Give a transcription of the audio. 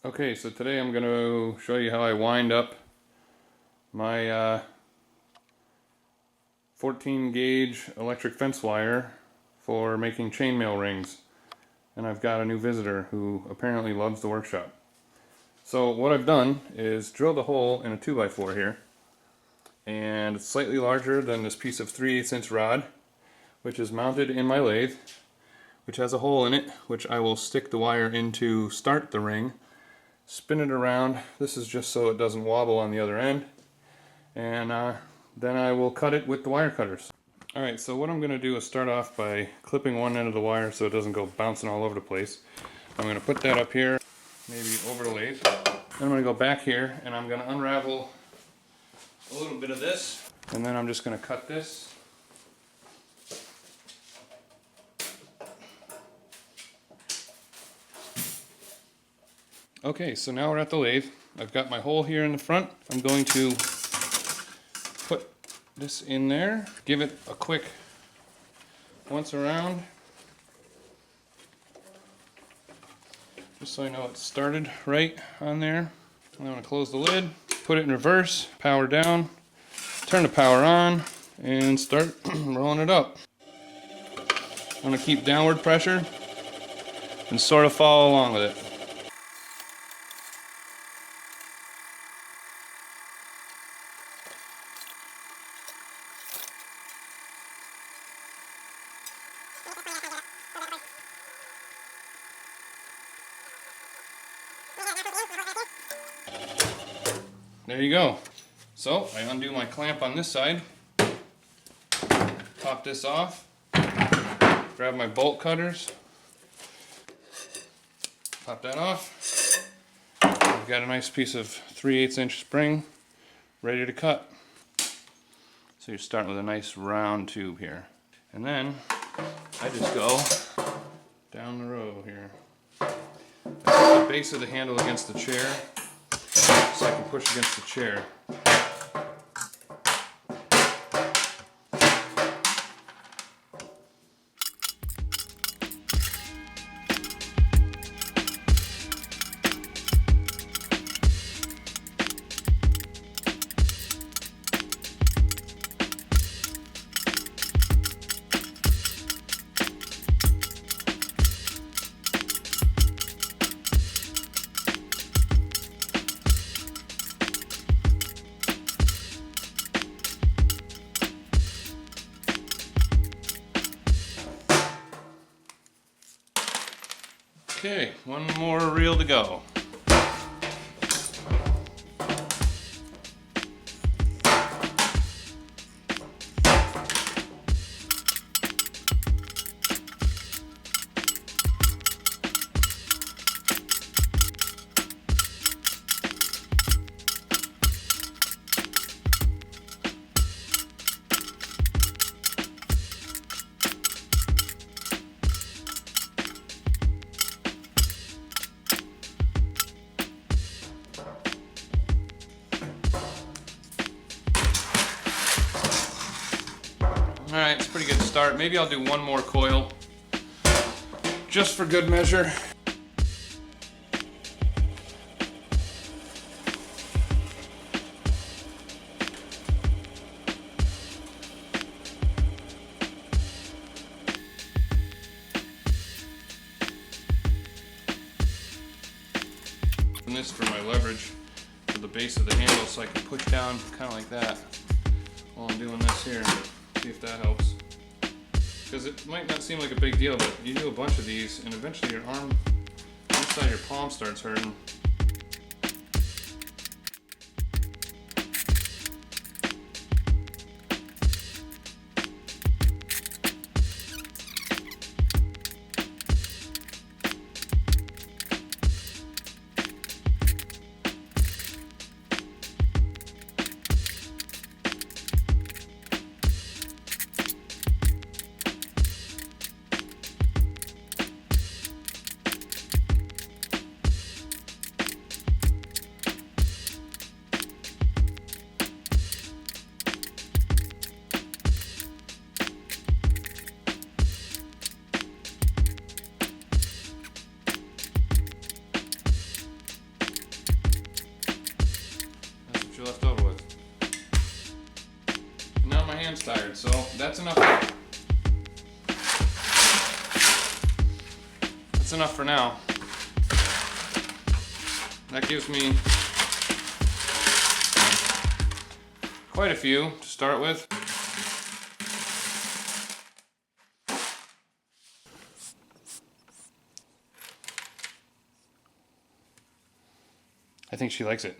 Okay, so today I'm going to show you how I wind up my 14 gauge electric fence wire for making chainmail rings. And I've got a new visitor who apparently loves the workshop. So what I've done is drilled a hole in a 2x4 here, and it's slightly larger than this piece of 3/8 inch rod, which is mounted in my lathe, which has a hole in it, which I will stick the wire in to start the ring. Spin it around. This is just so it doesn't wobble on the other end, and then I will cut it with the wire cutters. Alright, so what I'm going to do is start off by clipping one end of the wire so it doesn't go bouncing all over the place. I'm going to put that up here, maybe over the lathe. Then I'm going to go back here and I'm going to unravel a little bit of this, and then I'm just going to cut this. Okay, so now we're at the lathe. I've got my hole here in the front. I'm going to put this in there, give it a quick once around, just so I know it's started right on there. I'm going to close the lid, put it in reverse, power down, turn the power on, and start rolling it up. I'm going to keep downward pressure and sort of follow along with it. There you go. So I undo my clamp on this side, pop this off, grab my bolt cutters, pop that off. I've got a nice piece of 3/8 inch spring ready to cut. So you're starting with a nice round tube here. And then I just go down the row here. I put the base of the handle against the chair so I can push against the chair. Okay, one more reel to go. Alright, it's a pretty good start. Maybe I'll do one more coil, just for good measure. And this for my leverage for the base of the handle so I can push down kind of like that while I'm doing this here. See if that helps. Because it might not seem like a big deal, but you do a bunch of these and eventually your arm, inside your palm starts hurting. you're left over with. Now my hand's tired, so that's enough. That's enough for now. That gives me quite a few to start with. I think she likes it.